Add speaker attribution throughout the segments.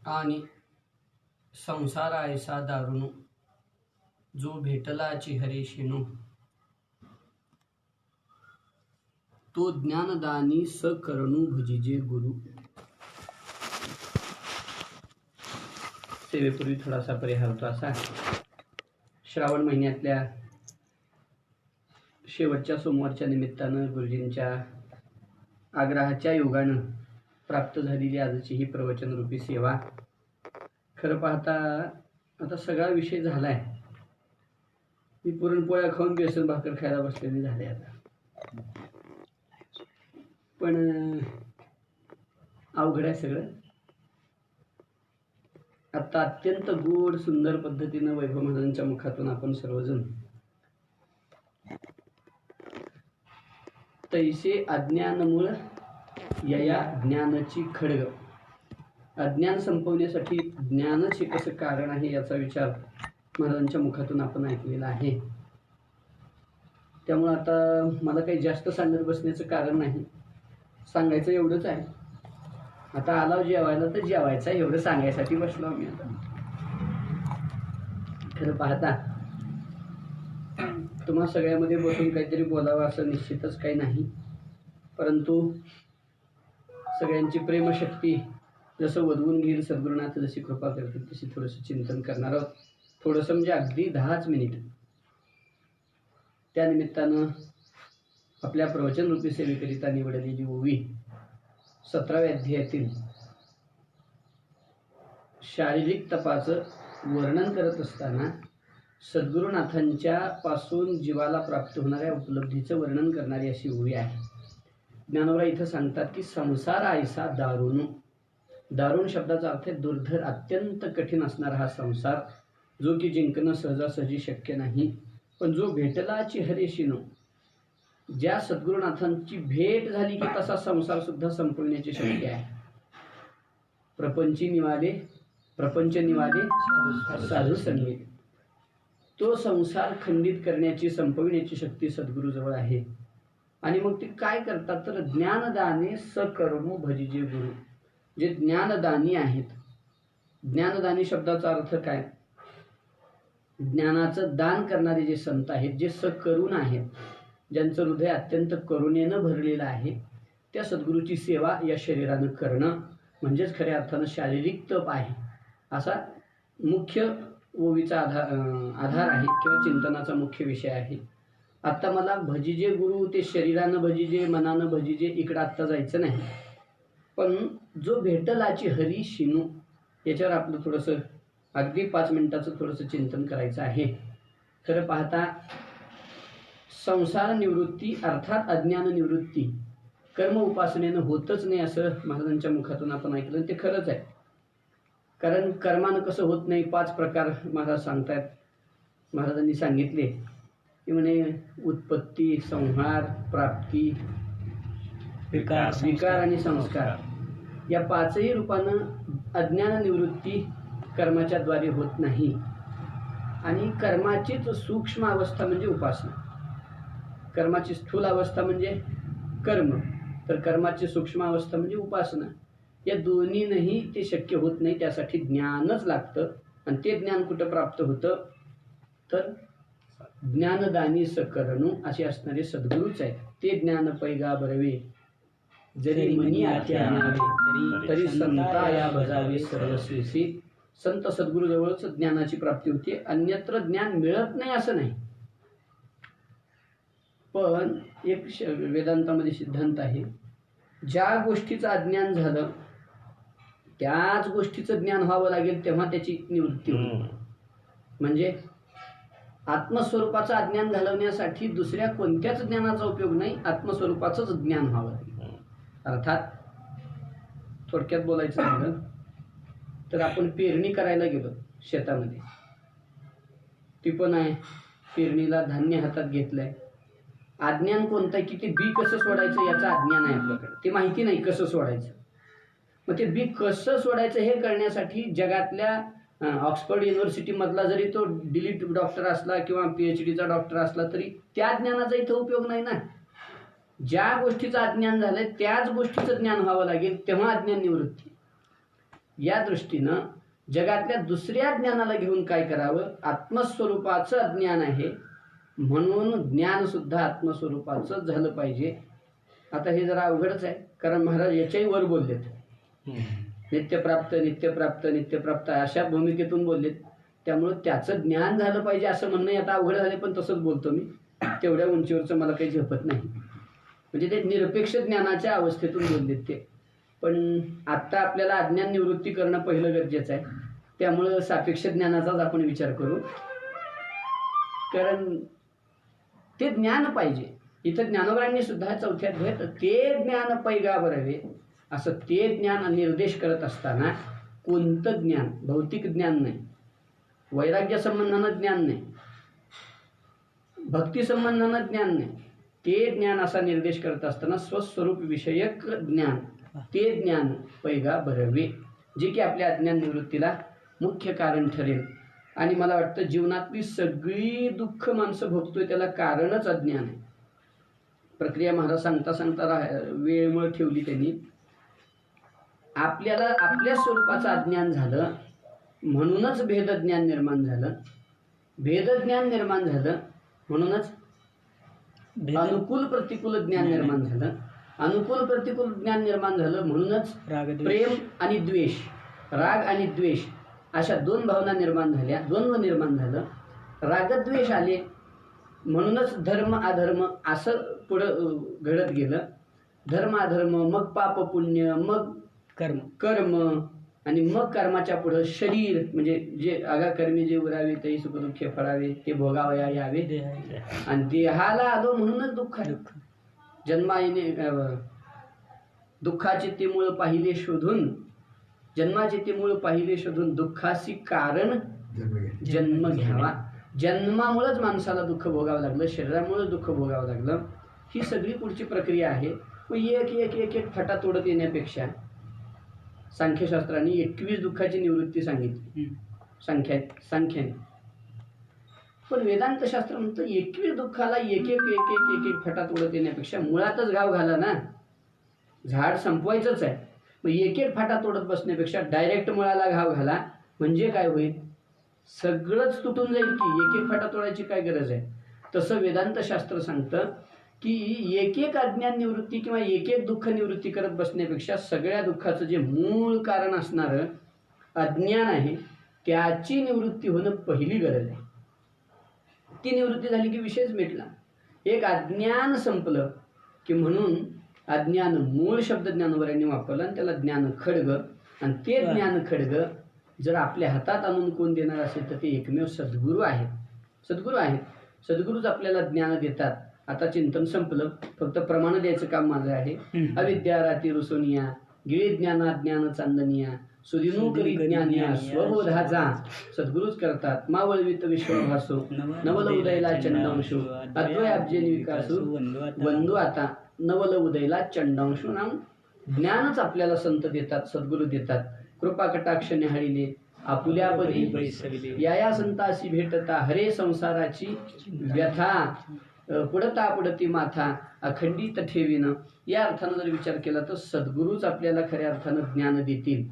Speaker 1: आणि संसार ऐसा दारुण जो भेटलाची हरीशिणू तो ज्ञानदानी सकरणू भजिजे गुरु. सेवेपूर्वी थोडासा परिहार होतो असा. श्रावण महिन्यातल्या शेवटच्या सोमवारच्या निमित्तानं गुरुजींच्या आग्रहाच्या योगानं प्राप्त झालेली आजची ही प्रवचनरूपी सेवा. खरं पाहता आता सगळा विषय झालाय. मी पुरणपोळ्या खाऊन बेसन भाकर खायला बसलेली झाले आता. पण अवघड आहे सगळं. आता अत्यंत गोड सुंदर पद्धतीनं वैभव महाराजांच्या मुखातून आपण सर्वजण तैसे अज्ञानमूळ यया ज्ञानाची खडग, अज्ञान संपवण्यासाठी ज्ञानच हे कसं कारण आहे याचा विचार महाराजांच्या मुखातून आपण ऐकलेला आहे. त्यामुळे आता मला काही जास्त सांगत बसण्याचं कारण नाही. सांगायचं एवढंच आहे. आता आला जेवायला तर जेवायचं एवढं सांगायसाठी बसलो आम्ही. आता खरं पाहता तुम्हा सगळ्यामध्ये बसून काहीतरी बोलावं असं निश्चितच काही नाही. परंतु सगळ्यांची प्रेमशक्ती जसं वधवून घेईल, सद्गुरुनाथ जशी कृपा करतील तशी थोडंसं चिंतन करणार आहोत. थोडंसं म्हणजे अगदी 10च मिनिट. त्यानिमित्तानं आपल्या प्रवचनरूपी सेवेकरिता निवडलेली ओवी 17व्या अध्यायातील शारीरिक तपाचं वर्णन करत असताना सद्गुरुनाथांच्या पासून जीवाला प्राप्त होणाऱ्या उपलब्धीचं वर्णन करणारी अशी ओवी आहे. ज्ञानोबा इथं सांगतात की संसार ऐसा दारुण. दारुण शब्दाचा अर्थ आहे दुर्धर, अत्यंत कठीण असणारा हा संसार, जो की जिंकणं सहजासहजी शक्य नाही. पण जो भेटलाची हरीशिनो, ज्या सद्गुरुनाथांची भेट झाली की तसा संसार सुद्धा संपविण्याची शक्य आहे. प्रपंच निवाले साधू संगीत. तो संसार खंडित करण्याची, संपविण्याची शक्ती सद्गुरूजवळ आहे. आणि मग ते काय करतात तर ज्ञानदाने सकरणू भजिजे गुरु. जे ज्ञानदानी आहेत, ज्ञानदानी शब्दाचा अर्थ काय? ज्ञानाचं दान करणारे जे संत आहेत, जे सकरुण आहेत, ज्यांचं हृदय अत्यंत करुणेनं भरलेलं आहे, त्या सद्गुरूची सेवा या शरीरानं करणं म्हणजेच खऱ्या अर्थानं शारीरिक तप आहे. असा मुख्य ओवीचा आधार आहे किंवा चिंतनाचा मुख्य विषय आहे. आत्ता मला भजिजे गुरु ते शरीरानं भजिजे, मनानं भजिजे इकडं आत्ता जायचं नाही. पण जो भेटलाची हरी शिनू याच्यावर आपलं थोडंसं अगदी 5 मिनिटाचं थोडंसं चिंतन करायचं आहे. खरं पाहता संसार निवृत्ती अर्थात अज्ञान निवृत्ती कर्म उपासनेनं होतच नाही असं महाराजांच्या मुखातून आपण ऐकलं. ते खरंच आहे. कारण कर्मानं कसं होत नाही 5 प्रकार महाराज सांगतायत. महाराजांनी सांगितले की म्हणे उत्पत्ती, संहार, प्राप्ती, विकार आणि संस्कार या 5ही रूपानं अज्ञान निवृत्ती कर्माच्या द्वारे होत नाही. आणि कर्माचीच सूक्ष्म अवस्था म्हणजे उपासना, कर्माची स्थूल अवस्था म्हणजे कर्म, तर कर्माची सूक्ष्म अवस्था म्हणजे उपासना. या दोन्हीनंही ते शक्य होत नाही. त्यासाठी ज्ञानच लागतं. आणि ते ज्ञान कुठं प्राप्त होतं तर ज्ञानदानी सकरणू असे असणारे सद्गुरूच आहेत. ते ज्ञान पैगा बरवे जरी मनी आते आणावे तरी संता या भजावे सर्वस्वीसी. संत सद्गुरूजवळच ज्ञानाची प्राप्ती होते. अन्यत्र ज्ञान मिळत नाही असं नाही. पण एक वेदांतामध्ये सिद्धांत आहे, ज्या गोष्टीचं अज्ञान झालं त्याच गोष्टीचं ज्ञान व्हावं लागेल तेव्हा त्याची निवृत्ती होईल. म्हणजे आत्मस्वरूपाचं अज्ञान घालवण्यासाठी दुसऱ्या कोणत्याच ज्ञानाचा उपयोग नाही, आत्मस्वरूपाचंच ज्ञान व्हावं लागेल. अर्थात थोडक्यात बोलायचं झालं तर आपण पेरणी करायला गेलो शेतामध्ये, ती पण आहे पेरणीला धान्य हातात घेतलंय. अज्ञान कोणतं आहे की ते बी कसं सोडायचं याचं अज्ञान आहे आपल्याकडे. ते माहिती नाही कसं सोडायचं. मग ते बी कसं सोडायचं हे करण्यासाठी जगातल्या ऑक्सफर्ड युनिव्हर्सिटीमधला जरी तो डिलीट डॉक्टर असला किंवा PhDचा डॉक्टर असला तरी त्या ज्ञानाचा इथं उपयोग नाही ना. ज्या गोष्टीचं अज्ञान झालंय त्याच गोष्टीचं ज्ञान व्हावं लागेल तेव्हा अज्ञान निवृत्ती. या दृष्टीनं जगातल्या दुसऱ्या ज्ञानाला घेऊन काय करावं, आत्मस्वरूपाचं अज्ञान आहे म्हणून ज्ञान सुद्धा आत्मस्वरूपाचं झालं पाहिजे. आता हे जरा अवघडच आहे, कारण महाराज याच्याही वर बोललेत, नित्यप्राप्त नित्यप्राप्त नित्यप्राप्त अशा भूमिकेतून बोललेत. त्यामुळं त्याचं ज्ञान झालं पाहिजे असं म्हणणं आता अवघड झाले, पण तसंच बोलतो मी. तेवढ्या उंचीवरचं मला काही झेपत नाही. म्हणजे ते निरपेक्ष ज्ञानाच्या अवस्थेतून बोललेत ते. पण आत्ता आपल्याला अज्ञान निवृत्ती करणं पहिलं गरजेचं आहे. त्यामुळं सापेक्ष ज्ञानाचाच आपण विचार करू, कारण ते ज्ञान पाहिजे. इथं ज्ञानोबरांनी सुद्धा चौथ्या अध्यायात ते ज्ञान पैगा बरावे असं ते ज्ञान निर्देश करत असताना कोणतं ज्ञान, भौतिक ज्ञान नाही, वैराग्य संबंधानं ज्ञान नाही, भक्ती संबंधानं ज्ञान नाही, ते ज्ञान असा निर्देश करत असताना स्वस्वरूप विषयक ज्ञान, ते ज्ञान पैगा भरावे, जे की आपल्या अज्ञान निवृत्तीला मुख्य कारण ठरेल. आणि मला वाटतं जीवनातली सगळी दुःख माणसं भोगतोय त्याला कारणच अज्ञान आहे. प्रक्रिया महाराज सांगता सांगता वेळमुळे ठेवली त्यांनी. आपल्याला आपल्या स्वरूपाचं अज्ञान झालं म्हणूनच भेदज्ञान निर्माण झालं, भेदज्ञान निर्माण झालं म्हणूनच अनुकूल प्रतिकूल ज्ञान निर्माण झालं, अनुकूल प्रतिकूल ज्ञान निर्माण झालं म्हणूनच प्रेम आणि द्वेष, राग आणि द्वेष अशा दोन भावना निर्माण झाल्या, द्वंद्व निर्माण झालं. रागद्वेष आले म्हणूनच धर्म अधर्म असं पुढं घडत गेलं. धर्म अधर्म, मग पाप पुण्य, मग कर्म आणि मग कर्माच्या पुढं शरीर, म्हणजे जे आगाकर्मी जे उरावे ते सुखदुःखे फळावे ते भोगावया यावे. आणि देहाला आलो म्हणूनच दुःख आहे. जन्माने दुःखाचे ते मूळ पाहिले शोधून, जन्माचे ते मूळ पाहिले शोधून दुःखाशी कारण जन्म घ्यावा. जन्मामुळेच माणसाला दुःख भोगावं लागलं, शरीरामुळेच दुःख भोगावं लागलं. ही सगळी पुढची प्रक्रिया आहे. मग एक एक एक एक फटा तोडत येण्यापेक्षा सांख्यशास्त्राने 21 दुःखाची निवृत्ती सांगितली सांख्याने. पण वेदांत शास्त्र म्हणतं 21 दुःखाला एक एक एक एक एक एक फटा तोडत येण्यापेक्षा मुळातच घाव घाला ना. झाड संपवायचंच आहे, मग एक एक फाटा तोडत बसण्यापेक्षा डायरेक्ट मुळाला घाव घाला. म्हणजे काय होईल, सगळंच तुटून जाईल की. एक एक फाटा तोडायची काय गरज आहे. तसं वेदांत शास्त्र सांगतं की एक एक अज्ञान निवृत्ती किंवा एक एक दुःख निवृत्ती करत बसण्यापेक्षा सगळ्या दुःखाचं जे मूळ कारण असणारं अज्ञान आहे त्याची निवृत्ती होणं पहिली गरज आहे. ती निवृत्ती झाली की विषयच मिटला. एक अज्ञान संपलं की, म्हणून अज्ञान मूळ शब्द ज्ञानोबरांनी वापरला आणि त्याला ज्ञान खड्ग. आणि ते ज्ञान खड्ग जर आपल्या हातात आणून कोण देणार असेल तर ते एकमेव सद्गुरू आहेत. सद्गुरू आहेत. सद्गुरूच आपल्याला ज्ञान देतात. आता चिंतन संपलं, फक्त प्रमाण द्यायचं काम माझं आहे. अविद्या राती रुसोनिया, गिळे ज्ञाना ज्ञान चांदनिया, सुदिनू करी ज्ञानिया स्वबोधाचा. सद्गुरूच करतात. मावळवित विश्वभासो, नवल उदयला चंडांशू, अद्वय अब्जेनी विकासू, वंदू आता नवल उदयला चंडांशू. नाम ज्ञानच आपल्याला संत देतात, सद्गुरू देतात. कृपा कटाक्ष न्याहाळिले आपुल्यापदी, या संताशी भेटता हरे संसाराची व्यथा, पुढता पुढती माथा अखंडित ठेवीनं. या अर्थानं जर विचार केला तर सद्गुरूच आपल्याला खऱ्या अर्थानं ज्ञान देतील.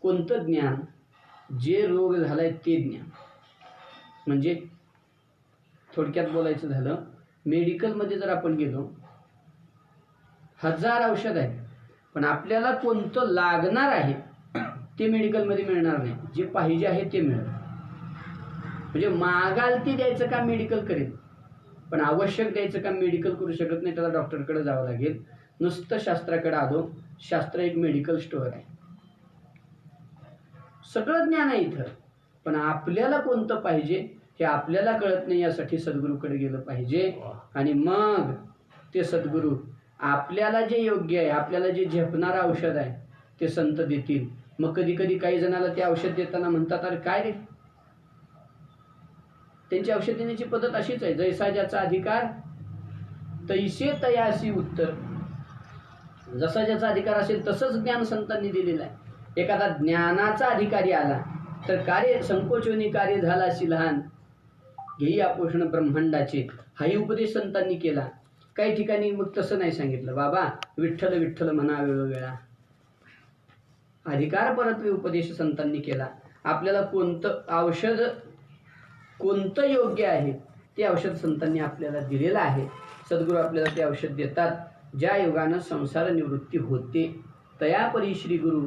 Speaker 1: कोणतं ज्ञान, जे रोग झालाय ते ज्ञान. म्हणजे थोडक्यात बोलायचं झालं, मेडिकलमध्ये जर आपण गेलो, 1000 औषध आहे, पण आपल्याला कोणतं लागणार आहे ते मेडिकलमध्ये मिळणार नाही. जे पाहिजे आहे ते मिळेल. म्हणजे मागाल ते द्यायचं काम मेडिकल करेल, पण आवश्यक द्यायचं काम मेडिकल करू शकत नाही. त्याला डॉक्टरकडे जावं लागेल. नुसतं शास्त्राकडे आलो, शास्त्र एक मेडिकल स्टोअर आहे. सगळं ज्ञान आहे इथं, पण आपल्याला कोणतं पाहिजे हे आपल्याला कळत नाही. यासाठी सद्गुरूकडे गेलं पाहिजे. आणि मग ते सद्गुरू आपल्याला जे योग्य आहे, आपल्याला जे झेपणारं औषध आहे ते संत देतील. मग कधी कधी काही जणाला ते औषध देताना म्हणतात, अरे काय रे, त्यांची औषध देण्याची पद्धत अशीच आहे, जैसा ज्याचा अधिकार तैसे तयासी उत्तर. जसा ज्याचा अधिकार असेल तसंच ज्ञान संतांनी दिलेलं आहे. एखादा ज्ञानाचा अधिकारी आला तर कार्य संकोचोनी कार्य झालाशी लहान, घेई आपोषण ब्रह्मांडाचे, हाही उपदेश संतांनी केला. काही ठिकाणी मग तसं नाही सांगितलं, बाबा विठ्ठल विठ्ठल म्हणा वेळोवेळा. अधिकार परत्वे उपदेश संतांनी केला. आपल्याला कोणतं योग्य आहे ते औषध संतांनी आपल्याला दिलेलं आहे. सद्गुरू आपल्याला ते औषध देतात. ज्या योगानं संसार निवृत्ती होते तया परी श्री गुरु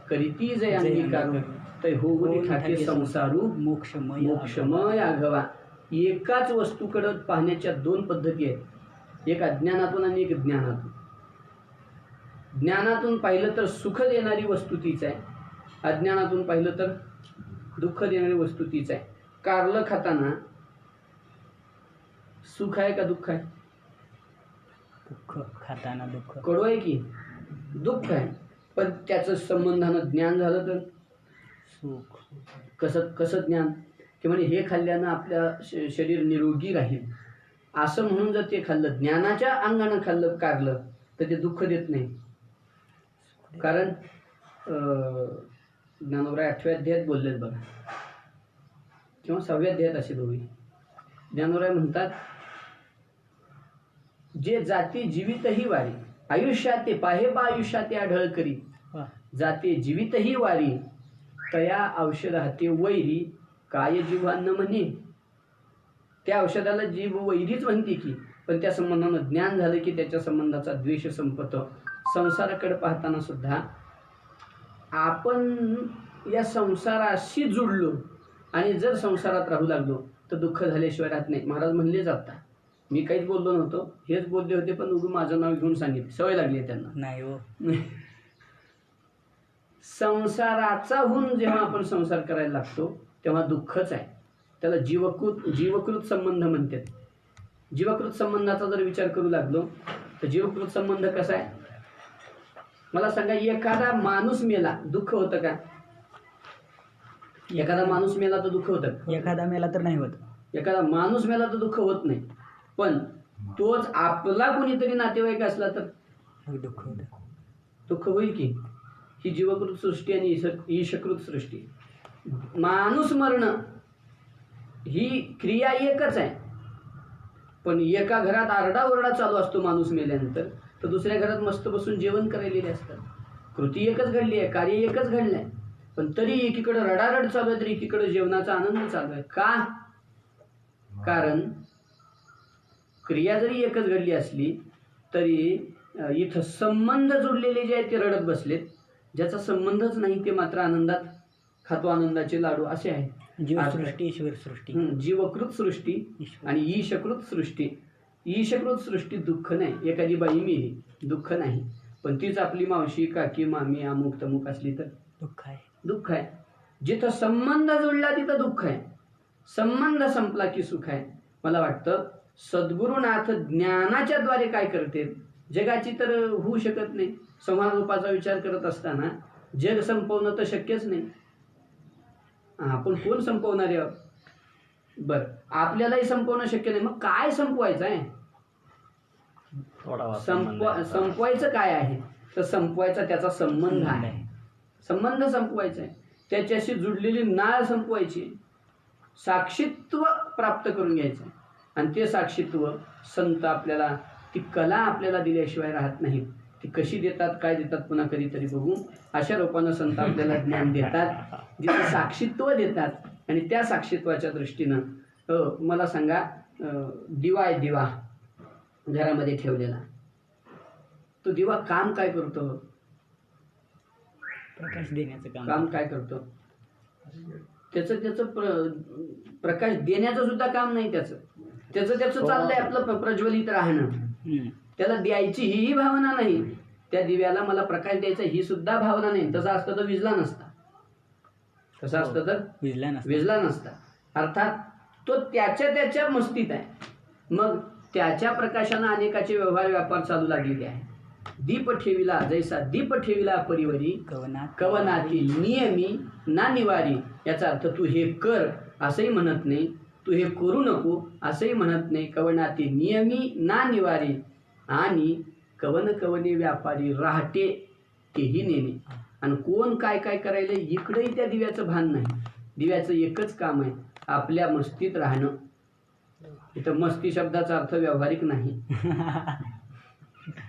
Speaker 1: करीती जय अंगीकारू तै होऊन ठाके संसारू मोक्षमय आघवा. एकाच वस्तूकडे पाहण्याच्या दोन पद्धती आहेत, एक अज्ञानातून आणि एक ज्ञानातून. ज्ञानातून पाहिलं तर सुख देणारी वस्तू तीच आहे, अज्ञानातून पाहिलं तर दुःख देणारी वस्तू तीच आहे. कारलं खाताना सुख आहे का दुःख आहे?
Speaker 2: दुःख खाताना दुःख.
Speaker 1: कडू आहे की दुःख आहे, पण त्याचं संबंधानं ज्ञान झालं तर
Speaker 2: सुख.
Speaker 1: कसं ज्ञान की म्हणजे हे खाल्ल्यानं आपल्या शरीर निरोगी राहील असं म्हणून जर ते खाल्लं, ज्ञानाच्या अंगानं खाल्लं कारलं, तर ते दुःख देत नाही. कारण ज्ञानोबराय 8व्या अध्यायात बोललेत बघा, किंवा 6व्या अध्यायात असे दोघे. ज्ञानोबराय म्हणतात, जे जाती जीवितही वारी आयुष्यात ते पाहे बा आयुष्यात ते आढळ करी, जाते जीवितही वारी तया औषध हाते वैरी काय जीवान म्हणे. त्या औषधाला जीव वैरीच म्हणते की, पण त्या संबंधानं ज्ञान झालं की त्याच्या संबंधाचा द्वेष संपतो. संसाराकडे पाहताना सुद्धा आपण या संसाराशी जुडलो आणि जर संसारात राहू लागलो तर दुःख झाल्याशिवाय राहत नाही. महाराज म्हणले जातात, मी काहीच बोललो नव्हतो, हेच बोलले होते, पण उगून माझं नाव घेऊन सांगितलं, सवय लागली आहे त्यांना.
Speaker 2: नाही हो.
Speaker 1: संसाराचा होऊन जेव्हा आपण संसार करायला लागतो तेव्हा दुःखच आहे. त्याला जीवकृत संबंध म्हणतात. जीवकृत संबंधाचा जर विचार करू लागलो तर जीवकृत संबंध कसा आहे मला सांगा. एखादा माणूस मेला दुःख होतं का? एखादा माणूस मेला तर दुःख होतं?
Speaker 2: एखादा मेला तर नाही होत.
Speaker 1: एखादा माणूस मेला तर दुःख होत नाही, पण तोच आपला कोणीतरी नातेवाईक असला तर
Speaker 2: दुःख होतं.
Speaker 1: दुःख होईल की. ही जीवकृत सृष्टी आणि ईशकृत सृष्टी. माणूस मरणं ही क्रिया एकच आहे, पण एका घरात आरडाओरडा चालू असतो माणूस मेल्यानंतर, तर दुसऱ्या घरात मस्त बसून जेवण करायलेले असतात. कृती एकच घडली आहे, कार्य एकच घडलं आहे, पण तरी एकीकडे रडारड चालू आहे तर एकीकडे जेवणाचा आनंद चालू आहे. का? कारण क्रिया जरी एकच घडली असली तरी इथं संबंध जोडलेले जे आहेत ते रडत बसलेत, ज्याचा संबंधच नाही ते मात्र आनंदात खातो आनंदाचे लाडू असे आहे.
Speaker 2: जीवसृष्टी ईश्वर सृष्टी.
Speaker 1: जीवकृत सृष्टी आणि ईशकृत सृष्टी. ईशकृत सृष्टी दुःख नाही. एखादी बाई मेली दुःख नाही, पण तीच आपली मावशी काकी मामी अमुक तमुक असली तर
Speaker 2: दुःख आहे.
Speaker 1: दुःख आहे. जिथं संबंध जुळला तिथं दुःख आहे, संबंध संपला की सुख आहे. मला वाटतं सद्गुरुनाथ ज्ञानाच्या द्वारे काय करते, जगाची तर होऊ शकत नाही. संहार रूपाचा विचार करत असताना जग संपवणं तर शक्यच नाही. आपण कोण संपवणार आहे? बरं, आपल्यालाही संपवणं शक्य नाही, मग काय संपवायचं आहे? संपवायचं काय आहे तर संपवायचा त्याचा संबंध आहे. संबंध संपवायचा आहे, त्याच्याशी जुडलेली नाळ संपवायची, साक्षीत्व प्राप्त करून घ्यायचं. आणि ते साक्षीत्व संत आपल्याला, ती कला आपल्याला दिल्याशिवाय राहत नाहीत. ती कशी देतात, काय देतात, पुन्हा कधीतरी बघू. अशा रूपानं संत आपल्याला ज्ञान देतात, जिथे साक्षीत्व देतात. आणि त्या साक्षीत्वाच्या दृष्टीनं मला सांगा, दिवा आहे, दिवा घरामध्ये ठेवलेला, तो दिवा काम काय करतो?
Speaker 2: प्रकाश देण्याचं
Speaker 1: काम काय करतो? त्याचं प्रकाश देण्याचं सुद्धा काम नाही. त्याचं चाललंय आपलं प्रज्वलित राहणं. त्याला द्यायची ही भावना नाही, त्या दिव्याला मला प्रकाश द्यायचा ही सुद्धा भावना नाही. तसं असतं तर विजला नसता. तसं असतं तर विजला नसता. अर्थात तो त्याच्या मस्तीत आहे. मग त्याच्या प्रकाशानं अनेकाचे व्यवहार व्यापार चालू लागलेले आहे. दीप ठेविला जैसा दीप ठेविला परिवरी कवनाती नियमी ना निवारी. याचा अर्थ तू हे कर असंही म्हणत नाही, तू हे करू नको असंही म्हणत नाही. कवनाती नियमी ना निवारी आणि कवने व्यापारी राहते तेही नेणे. आणि कोण काय काय करायला इकडेही त्या दिव्याचं भान नाही. दिव्याचं एकच काम आहे, आपल्या मस्तीत राहणं. इथं मस्ती शब्दाचा अर्थ व्यावहारिक नाही.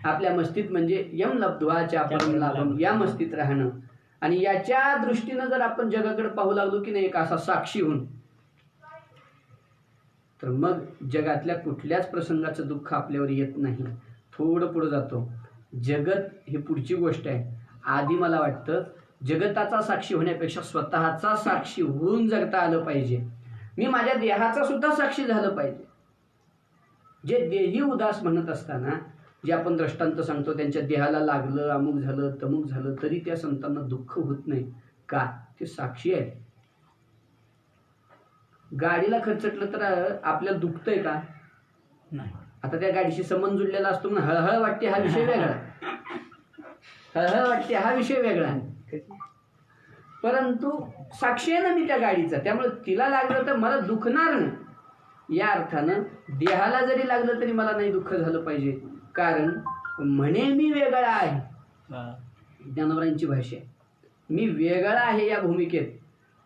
Speaker 1: आपल्या मस्तीत म्हणजे यम लब्ध्वा चा परम लाभम, या मस्तीत राहणं. आणि याच्या दृष्टीनं जर आपण जगाकडे पाहू लागलो की नाही एक असा साक्षी होऊन, तर मग जगातल्या कुठल्याच प्रसंगाचं दुःख आपल्यावर येत नाही. थोडं पुढे जातो. जगत ही पुढची गोष्ट आहे. आधी मला वाटतं जगताचा साक्षी होण्यापेक्षा स्वतःचा साक्षी होऊन जगता आलं पाहिजे. मी माझ्या देहाचा सुद्धा साक्षी झालं पाहिजे. जे देही उदास म्हणत असताना जे आपण दृष्टांत सांगतो, त्यांच्या देहाला लागलं, अमुक झालं, तमुक झालं, तरी त्या संतांना दुःख होत नाही. का? ते साक्षी आहेत. गाडीला खरचटलं तर आपल्याला दुखतंय का?
Speaker 2: नाही.
Speaker 1: आता त्या गाडीशी संबंध जुडलेला असतो म्हणून हळहळ वाटते हा विषय वेगळा. हळहळ वाटते हा विषय वेगळा. परंतु साक्षी आहे ना मी त्या गाडीचा, त्यामुळे तिला लागलं तर मला दुखणार नाही. या अर्थानं देहाला जरी लागलं तरी मला नाही दुःख झालं पाहिजे. कारण म्हणे मी वेगळा आहे. ज्ञानोबांची भाषा आहे. मी वेगळा आहे या भूमिकेत.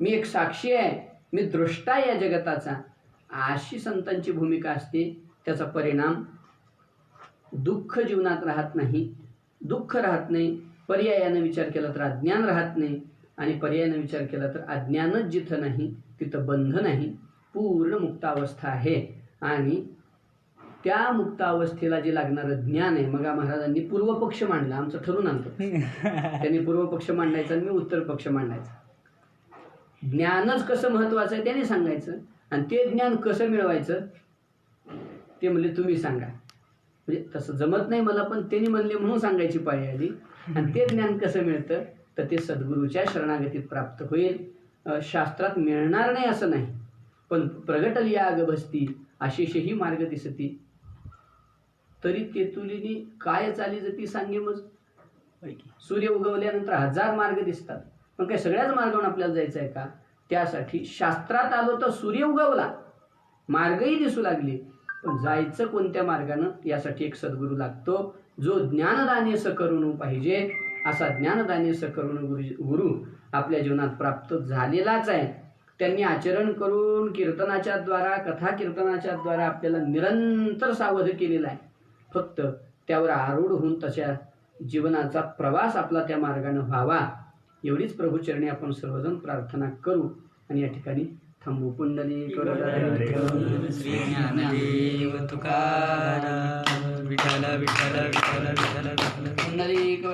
Speaker 1: मी एक साक्षी आहे. मी दृष्टा आहे या जगताचा. अशी संतांची भूमिका असते. त्याचा परिणाम दुःख जीवनात राहत नाही. दुःख राहत नाही. पर्यायानं विचार केला तर अज्ञान राहत नाही. आणि पर्यायानं विचार केला तर अज्ञानच जिथं नाही तिथं बंध नाही. पूर्ण मुक्तावस्था आहे. आणि त्या मुक्तावस्थेला जे लागणारं ज्ञान आहे. मग महाराजांनी पूर्वपक्ष मांडला. आमचं ठरून आणतो. त्यांनी पूर्वपक्ष मांडायचा आणि मी उत्तर पक्ष मांडायचा. ज्ञानच कसं महत्वाचं आहे त्याने सांगायचं. आणि ते ज्ञान कसं मिळवायचं ते म्हणले तुम्ही सांगा. म्हणजे तसं जमत नाही मला, पण त्यांनी म्हणले म्हणून सांगायची पाळी आली. आणि ते ज्ञान कसं मिळतं तर ते सद्गुरूच्या शरणागतीत प्राप्त होईल. शास्त्रात मिळणार नाही असं नाही, पण प्रगटली आग भसती आशिषही मार्ग दिसती, तरी तेतुलीनी काय चाली जती सांगे मज. सूर्य उगवल्यानंतर 1000 मार्ग दिसतात, पण काय सगळ्याच मार्गावरून आपल्याला जायचं आहे का? त्यासाठी शास्त्रात आलो तर सूर्य उगवला, मार्गही दिसू लागले, पण जायचं कोणत्या मार्गानं यासाठी एक सद्गुरू लागतो. जो ज्ञानदाने सकरुण पाहिजे असा ज्ञानदाने सकरुण गुरु आपल्या जीवनात प्राप्त झालेलाच आहे. त्यांनी आचरण करून कीर्तनाच्या द्वारा, कथा कीर्तनाच्या द्वारा आपल्याला निरंतर सावध केलेला आहे. फक्त त्यावर आरूढ होऊन तशा जीवनाचा प्रवास आपला त्या मार्गाने व्हावा एवढीच प्रभुचरणी आपण सर्वजण प्रार्थना करू. आणि या ठिकाणी थांबू. पुंडलिक
Speaker 2: श्री ज्ञानदेव तुकाराम विठ्ठल विठ्ठल विठ्ठल विठ्ठल
Speaker 1: पुंडलिक